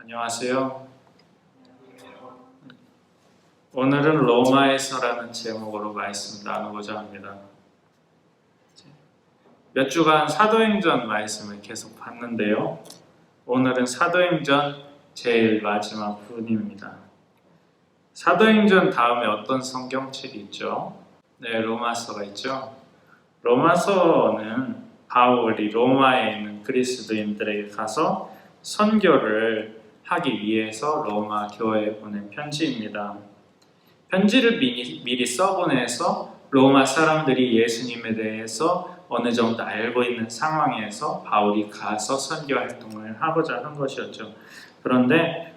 안녕하세요. 오늘은 로마에서라는 제목으로 말씀 나누고자 합니다. 몇 주간 사도행전 말씀을 계속 봤는데요. 오늘은 사도행전 제일 마지막 부분입니다. 사도행전 다음에 어떤 성경책이 있죠? 네, 로마서가 있죠. 로마서는 바울이 로마에 있는 그리스도인들에게 가서 선교를 하기 위해서 로마 교회에 보낸 편지입니다. 편지를 미리 써보내서 로마 사람들이 예수님에 대해서 어느 정도 알고 있는 상황에서 바울이 가서 선교 활동을 하고자 한 것이었죠. 그런데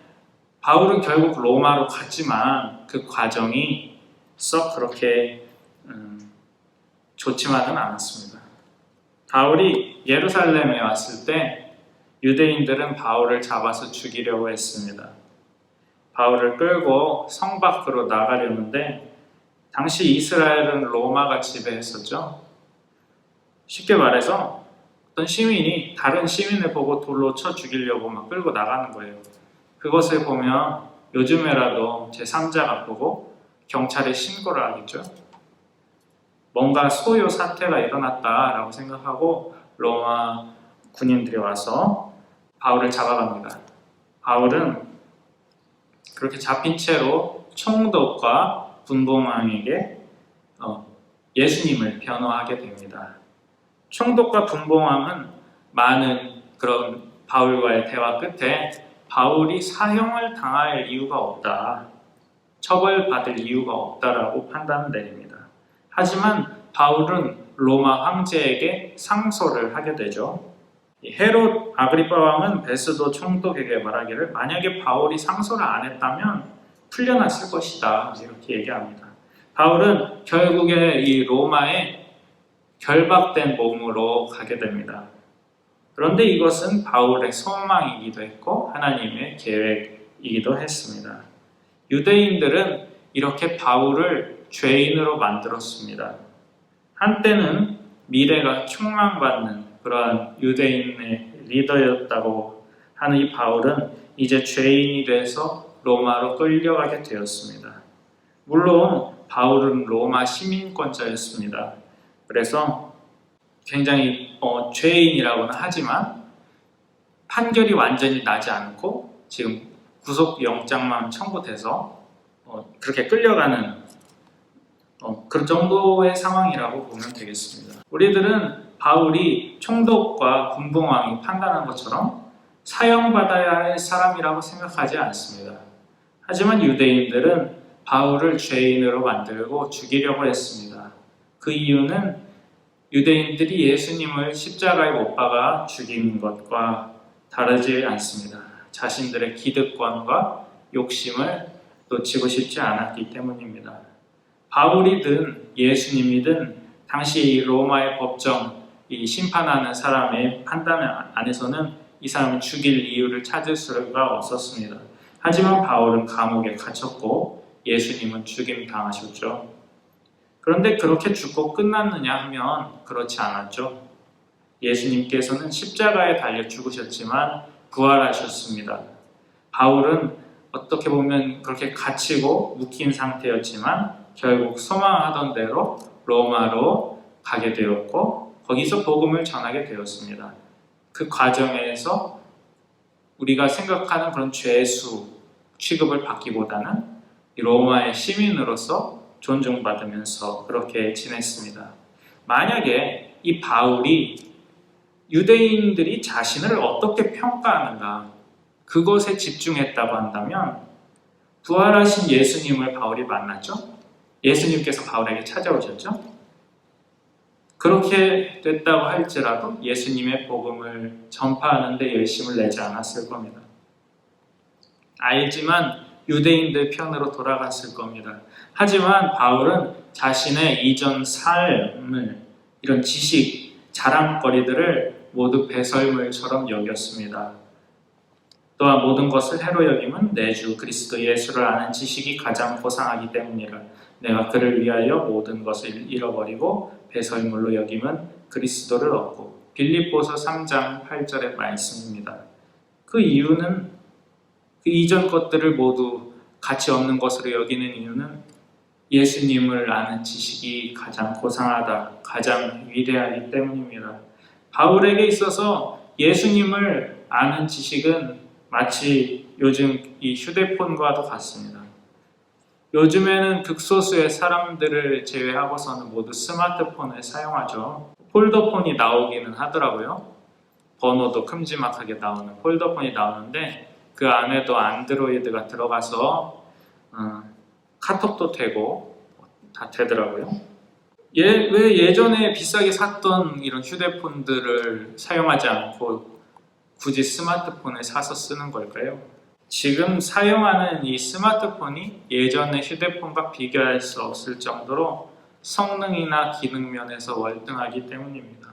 바울은 결국 로마로 갔지만 그 과정이 썩 그렇게 좋지만은 않았습니다. 바울이 예루살렘에 왔을 때 유대인들은 바울을 잡아서 죽이려고 했습니다. 바울을 끌고 성 밖으로 나가려는데 당시 이스라엘은 로마가 지배했었죠. 쉽게 말해서 어떤 시민이 다른 시민을 보고 돌로 쳐 죽이려고 막 끌고 나가는 거예요. 그것을 보면 요즘에라도 제3자가 보고 경찰에 신고를 하겠죠. 뭔가 소요 사태가 일어났다라고 생각하고 로마 군인들이 와서 바울을 잡아갑니다. 바울은 그렇게 잡힌 채로 총독과 분봉왕에게 예수님을 변호하게 됩니다. 총독과 분봉왕은 많은 그런 바울과의 대화 끝에 바울이 사형을 당할 이유가 없다, 처벌받을 이유가 없다라고 판단을 내립니다. 하지만 바울은 로마 황제에게 상소를 하게 되죠. 헤롯 아그리파 왕은 베스도 총독에게 말하기를 만약에 바울이 상소를 안 했다면 풀려났을 것이다 이렇게 얘기합니다. 바울은 결국에 이 로마에 결박된 몸으로 가게 됩니다. 그런데 이것은 바울의 소망이기도 했고 하나님의 계획이기도 했습니다. 유대인들은 이렇게 바울을 죄인으로 만들었습니다. 한때는 미래가 촉망받는 그러한 유대인의 리더였다고 하는 이 바울은 이제 죄인이 돼서 로마로 끌려가게 되었습니다. 물론 바울은 로마 시민권자였습니다. 그래서 굉장히 죄인이라고는 하지만 판결이 완전히 나지 않고 지금 구속영장만 청구돼서 그렇게 끌려가는 그 정도의 상황이라고 보면 되겠습니다. 우리들은 바울이 총독과 분봉왕이 판단한 것처럼 사형받아야 할 사람이라고 생각하지 않습니다. 하지만 유대인들은 바울을 죄인으로 만들고 죽이려고 했습니다. 그 이유는 유대인들이 예수님을 십자가에 못 박아 죽인 것과 다르지 않습니다. 자신들의 기득권과 욕심을 놓치고 싶지 않았기 때문입니다. 바울이든 예수님이든 당시 이 로마의 법정, 이 심판하는 사람의 판단 안에서는 이 사람을 죽일 이유를 찾을 수가 없었습니다. 하지만 바울은 감옥에 갇혔고 예수님은 죽임 당하셨죠. 그런데 그렇게 죽고 끝났느냐 하면 그렇지 않았죠. 예수님께서는 십자가에 달려 죽으셨지만 부활하셨습니다. 바울은 어떻게 보면 그렇게 갇히고 묶인 상태였지만 결국 소망하던 대로 로마로 가게 되었고 거기서 복음을 전하게 되었습니다. 그 과정에서 우리가 생각하는 그런 죄수 취급을 받기보다는 로마의 시민으로서 존중받으면서 그렇게 지냈습니다. 만약에 이 바울이 유대인들이 자신을 어떻게 평가하는가 그것에 집중했다고 한다면 부활하신 예수님을 바울이 만났죠? 예수님께서 바울에게 찾아오셨죠? 그렇게 됐다고 할지라도 예수님의 복음을 전파하는 데 열심을 내지 않았을 겁니다. 알지만 유대인들 편으로 돌아갔을 겁니다. 하지만 바울은 자신의 이전 삶을 이런 지식, 자랑거리들을 모두 배설물처럼 여겼습니다. 또한 모든 것을 해로 여김은 내 주 그리스도 예수를 아는 지식이 가장 고상하기 때문이라. 내가 그를 위하여 모든 것을 잃어버리고 배설물로 여김은 그리스도를 얻고. 빌립보서 3장 8절의 말씀입니다. 그 이유는 그 이전 것들을 모두 가치 없는 것으로 여기는 이유는 예수님을 아는 지식이 가장 고상하다, 가장 위대하기 때문입니다. 바울에게 있어서 예수님을 아는 지식은 마치 요즘 이 휴대폰과도 같습니다. 요즘에는 극소수의 사람들을 제외하고서는 모두 스마트폰을 사용하죠. 폴더폰이 나오기는 하더라고요. 번호도 큼지막하게 나오는 폴더폰이 나오는데 그 안에도 안드로이드가 들어가서 카톡도 되고 다 되더라고요. 왜 예전에 비싸게 샀던 이런 휴대폰들을 사용하지 않고 굳이 스마트폰을 사서 쓰는 걸까요? 지금 사용하는 이 스마트폰이 예전의 휴대폰과 비교할 수 없을 정도로 성능이나 기능 면에서 월등하기 때문입니다.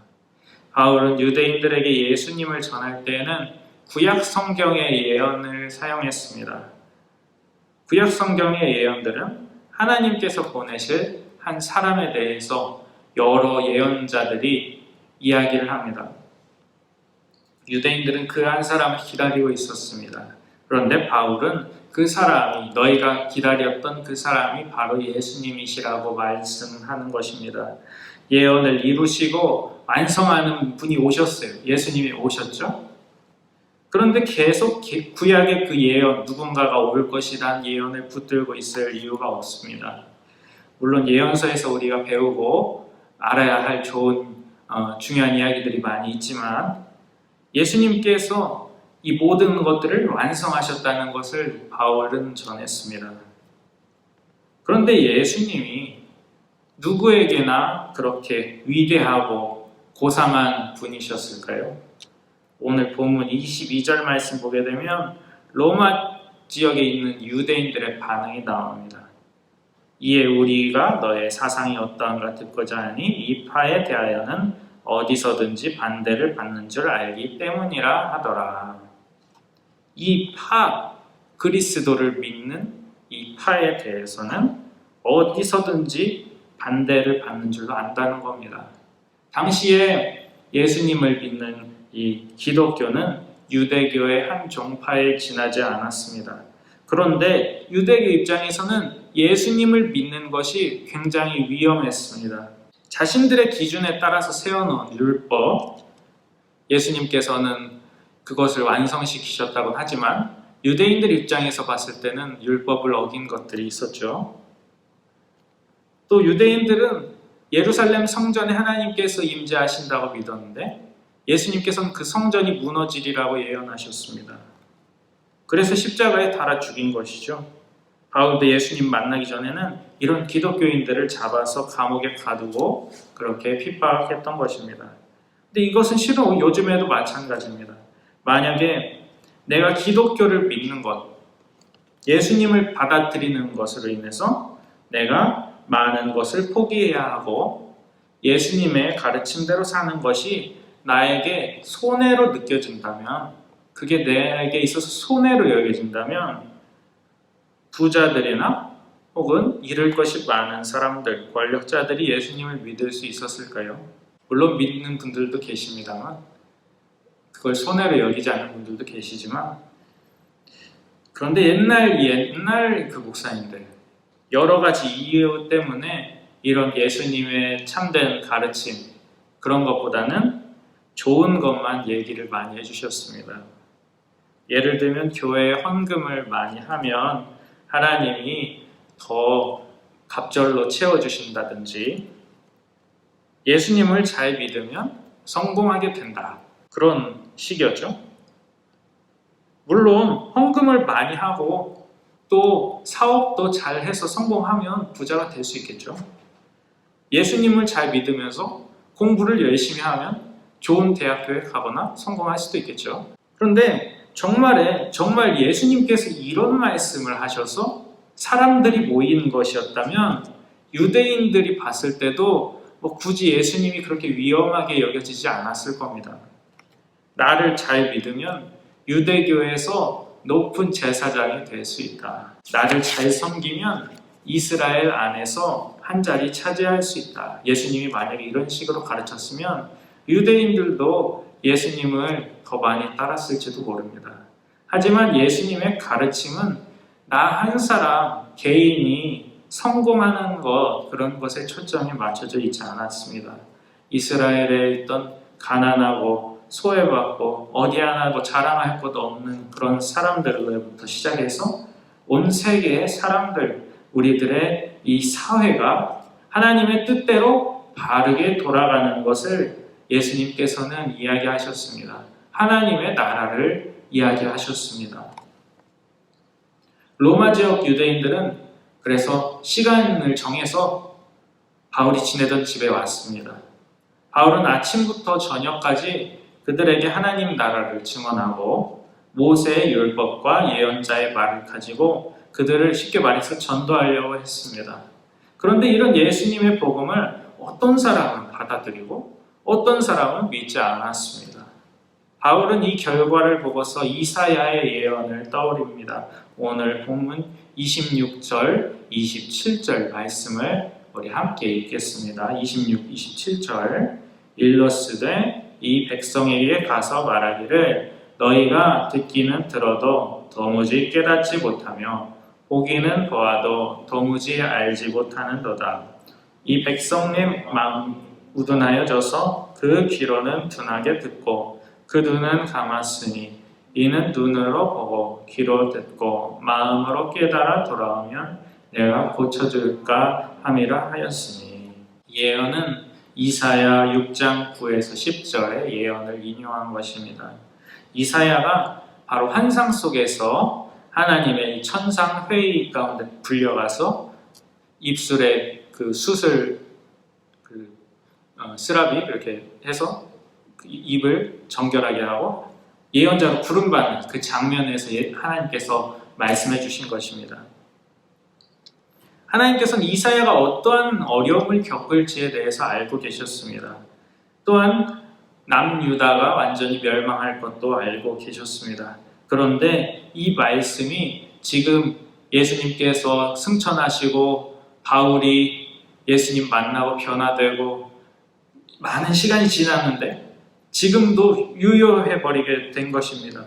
바울은 유대인들에게 예수님을 전할 때에는 구약 성경의 예언을 사용했습니다. 구약 성경의 예언들은 하나님께서 보내실 한 사람에 대해서 여러 예언자들이 이야기를 합니다. 유대인들은 그 한 사람을 기다리고 있었습니다. 그런데 바울은 그 사람이, 너희가 기다렸던 그 사람이 바로 예수님이시라고 말씀하는 것입니다. 예언을 이루시고 완성하는 분이 오셨어요. 예수님이 오셨죠? 그런데 계속 구약의 그 예언, 누군가가 올 것이란 예언을 붙들고 있을 이유가 없습니다. 물론 예언서에서 우리가 배우고 알아야 할 좋은 중요한 이야기들이 많이 있지만 예수님께서 이 모든 것들을 완성하셨다는 것을 바울은 전했습니다. 그런데 예수님이 누구에게나 그렇게 위대하고 고상한 분이셨을까요? 오늘 본문 22절 말씀 보게 되면 로마 지역에 있는 유대인들의 반응이 나옵니다. 이에 우리가 너의 사상이 어떠한가 듣고자 하니 이 파에 대하여는 어디서든지 반대를 받는 줄 알기 때문이라 하더라. 이 파, 그리스도를 믿는 이 파에 대해서는 어디서든지 반대를 받는 줄로 안다는 겁니다. 당시에 예수님을 믿는 이 기독교는 유대교의 한 종파에 지나지 않았습니다. 그런데 유대교 입장에서는 예수님을 믿는 것이 굉장히 위험했습니다. 자신들의 기준에 따라서 세워놓은 율법, 예수님께서는 그것을 완성시키셨다고 하지만 유대인들 입장에서 봤을 때는 율법을 어긴 것들이 있었죠. 또 유대인들은 예루살렘 성전에 하나님께서 임재하신다고 믿었는데 예수님께서는 그 성전이 무너지리라고 예언하셨습니다. 그래서 십자가에 달아 죽인 것이죠. 바울도 예수님 만나기 전에는 이런 기독교인들을 잡아서 감옥에 가두고 그렇게 핍박했던 것입니다. 근데 이것은 실은 요즘에도 마찬가지입니다. 만약에 내가 기독교를 믿는 것, 예수님을 받아들이는 것으로 인해서 내가 많은 것을 포기해야 하고 예수님의 가르침대로 사는 것이 나에게 손해로 느껴진다면, 그게 내게 있어서 손해로 여겨진다면 부자들이나 혹은 잃을 것이 많은 사람들, 권력자들이 예수님을 믿을 수 있었을까요? 물론 믿는 분들도 계십니다만 그걸 손해로 여기지 않는 분들도 계시지만, 그런데 옛날 그 목사님들 여러 가지 이유 때문에 이런 예수님의 참된 가르침 그런 것보다는 좋은 것만 얘기를 많이 해주셨습니다. 예를 들면 교회에 헌금을 많이 하면 하나님이 더 갑절로 채워주신다든지, 예수님을 잘 믿으면 성공하게 된다, 그런 식이었죠. 물론 헌금을 많이 하고 또 사업도 잘 해서 성공하면 부자가 될 수 있겠죠. 예수님을 잘 믿으면서 공부를 열심히 하면 좋은 대학교에 가거나 성공할 수도 있겠죠. 그런데 정말 예수님께서 이런 말씀을 하셔서 사람들이 모인 것이었다면 유대인들이 봤을 때도 굳이 예수님이 그렇게 위험하게 여겨지지 않았을 겁니다. 나를 잘 믿으면 유대교에서 높은 제사장이 될 수 있다. 나를 잘 섬기면 이스라엘 안에서 한 자리 차지할 수 있다. 예수님이 만약에 이런 식으로 가르쳤으면 유대인들도 예수님을 더 많이 따랐을지도 모릅니다. 하지만 예수님의 가르침은 나 한 사람 개인이 성공하는 것, 그런 것에 초점이 맞춰져 있지 않았습니다. 이스라엘에 있던 가난하고 소외받고 어디 하나도 자랑할 것 없는 그런 사람들로부터 시작해서 온 세계의 사람들, 우리들의 이 사회가 하나님의 뜻대로 바르게 돌아가는 것을 예수님께서는 이야기하셨습니다. 하나님의 나라를 이야기하셨습니다. 로마 지역 유대인들은 그래서 시간을 정해서 바울이 지내던 집에 왔습니다. 바울은 아침부터 저녁까지 그들에게 하나님 나라를 증언하고 모세의 율법과 예언자의 말을 가지고 그들을 쉽게 말해서 전도하려고 했습니다. 그런데 이런 예수님의 복음을 어떤 사람은 받아들이고 어떤 사람은 믿지 않았습니다. 바울은 이 결과를 보고서 이사야의 예언을 떠올립니다. 오늘 본문 26절, 27절 말씀을 우리 함께 읽겠습니다. 26, 27절 일러스되 이 백성에게 가서 말하기를 너희가 듣기는 들어도 도무지 깨닫지 못하며 보기는 보아도 도무지 알지 못하는도다. 이 백성의 마음이 우둔하여져서 그 귀로는 둔하게 듣고 그 눈은 감았으니 이는 눈으로 보고 귀로 듣고 마음으로 깨달아 돌아오면 내가 고쳐줄까 함이라 하였으니. 예언은 이사야 6장 9에서 10절의 예언을 인용한 것입니다. 이사야가 바로 환상 속에서 하나님의 천상 회의 가운데 불려가서 입술에 그 숯을 스라비 이렇게 해서 입을 정결하게 하고 예언자로 부름받는 그 장면에서 하나님께서 말씀해 주신 것입니다. 하나님께서는 이사야가 어떠한 어려움을 겪을지에 대해서 알고 계셨습니다. 또한 남유다가 완전히 멸망할 것도 알고 계셨습니다. 그런데 이 말씀이 지금 예수님께서 승천하시고 바울이 예수님 만나고 변화되고 많은 시간이 지났는데 지금도 유효해버리게 된 것입니다.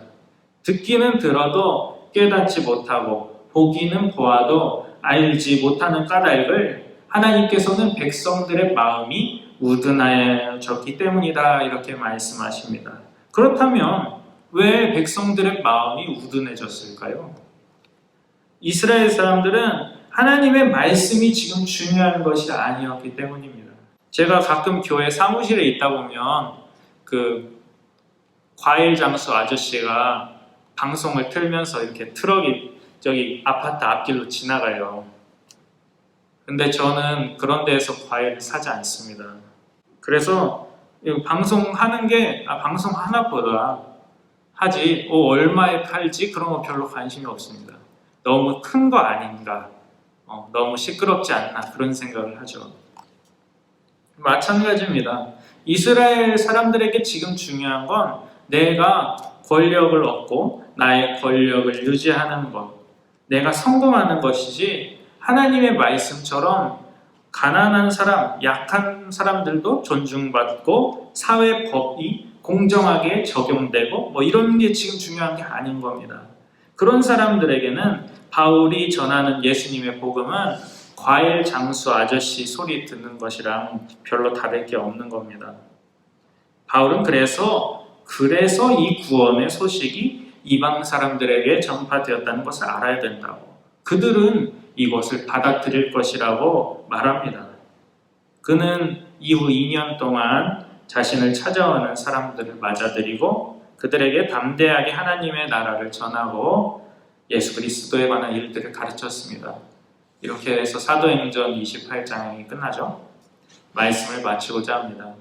듣기는 들어도 깨닫지 못하고 보기는 보아도 알지 못하는 까닭을 하나님께서는 백성들의 마음이 우둔하여졌기 때문이다 이렇게 말씀하십니다. 그렇다면 왜 백성들의 마음이 우둔해졌을까요? 이스라엘 사람들은 하나님의 말씀이 지금 중요한 것이 아니었기 때문입니다. 제가 가끔 교회 사무실에 있다 보면 그 과일 장수 아저씨가 방송을 틀면서 이렇게 트럭이 저기 아파트 앞길로 지나가요. 근데 저는 그런 데에서 과일을 사지 않습니다. 그래서 방송하는 게 방송 하나보다 하지 얼마에 팔지 그런 거 별로 관심이 없습니다. 너무 큰 거 아닌가, 너무 시끄럽지 않나 그런 생각을 하죠. 마찬가지입니다. 이스라엘 사람들에게 지금 중요한 건 내가 권력을 얻고 나의 권력을 유지하는 것, 내가 성공하는 것이지 하나님의 말씀처럼 가난한 사람, 약한 사람들도 존중받고 사회 법이 공정하게 적용되고 이런 게 지금 중요한 게 아닌 겁니다. 그런 사람들에게는 바울이 전하는 예수님의 복음은 과일 장수 아저씨 소리 듣는 것이랑 별로 다를 게 없는 겁니다. 바울은 그래서 이 구원의 소식이 이방 사람들에게 전파되었다는 것을 알아야 된다고. 그들은 이것을 받아들일 것이라고 말합니다. 그는 이후 2년 동안 자신을 찾아오는 사람들을 맞아들이고 그들에게 담대하게 하나님의 나라를 전하고 예수 그리스도에 관한 일들을 가르쳤습니다. 이렇게 해서 사도행전 28장이 끝나죠. 말씀을 마치고자 합니다.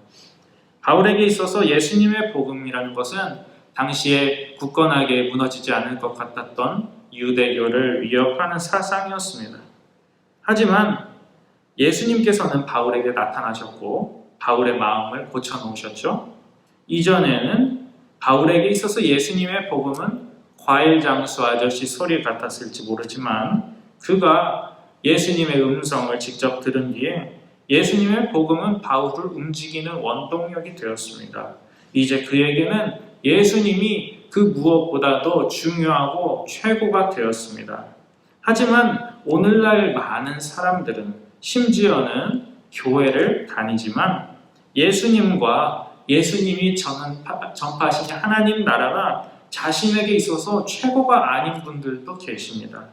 바울에게 있어서 예수님의 복음이라는 것은 당시에 굳건하게 무너지지 않을 것 같았던 유대교를 위협하는 사상이었습니다. 하지만 예수님께서는 바울에게 나타나셨고 바울의 마음을 고쳐놓으셨죠. 이전에는 바울에게 있어서 예수님의 복음은 과일 장수 아저씨 소리 같았을지 모르지만 그가 예수님의 음성을 직접 들은 뒤에 예수님의 복음은 바울을 움직이는 원동력이 되었습니다. 이제 그에게는 예수님이 그 무엇보다도 중요하고 최고가 되었습니다. 하지만 오늘날 많은 사람들은 심지어는 교회를 다니지만 예수님과 예수님이 전파하신 하나님 나라가 자신에게 있어서 최고가 아닌 분들도 계십니다.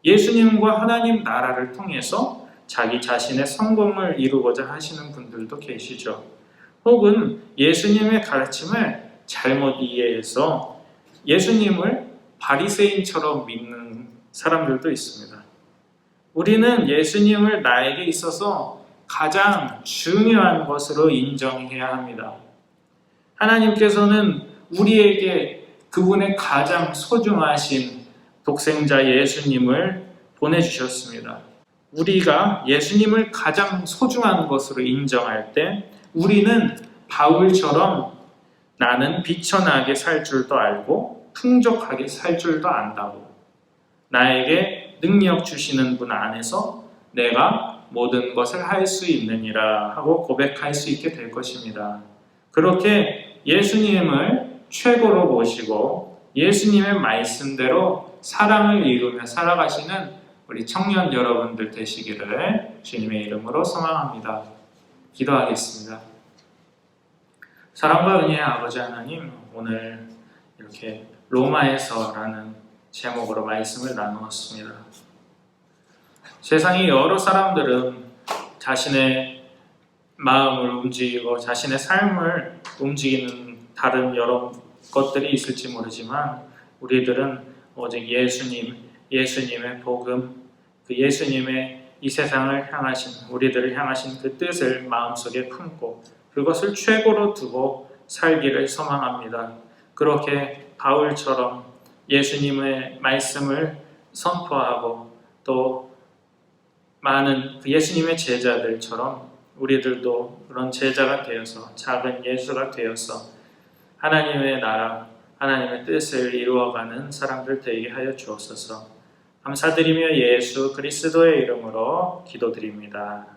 예수님과 하나님 나라를 통해서 자기 자신의 성공을 이루고자 하시는 분들도 계시죠. 혹은 예수님의 가르침을 잘못 이해해서 예수님을 바리새인처럼 믿는 사람들도 있습니다. 우리는 예수님을 나에게 있어서 가장 중요한 것으로 인정해야 합니다. 하나님께서는 우리에게 그분의 가장 소중하신 독생자 예수님을 보내주셨습니다. 우리가 예수님을 가장 소중한 것으로 인정할 때 우리는 바울처럼 나는 비천하게 살 줄도 알고 풍족하게 살 줄도 안다고, 나에게 능력 주시는 분 안에서 내가 모든 것을 할 수 있느니라 하고 고백할 수 있게 될 것입니다. 그렇게 예수님을 최고로 모시고 예수님의 말씀대로 사랑을 이루며 살아가시는 우리 청년 여러분들 되시기를 주님의 이름으로 소망합니다. 기도하겠습니다. 사랑과 은혜의 아버지 하나님, 오늘 이렇게 로마에서라는 제목으로 말씀을 나누었습니다. 세상의 여러 사람들은 자신의 마음을 움직이고 자신의 삶을 움직이는 다른 여러 것들이 있을지 모르지만 우리들은 오직 예수님의 복음, 그 예수님의 이 세상을 향하신, 우리들을 향하신 그 뜻을 마음속에 품고 그것을 최고로 두고 살기를 소망합니다. 그렇게 바울처럼 예수님의 말씀을 선포하고 또 많은 그 예수님의 제자들처럼 우리들도 그런 제자가 되어서 작은 예수가 되어서 하나님의 나라, 하나님의 뜻을 이루어가는 사람들 되게 하여 주옵소서. 감사드리며 예수 그리스도의 이름으로 기도드립니다.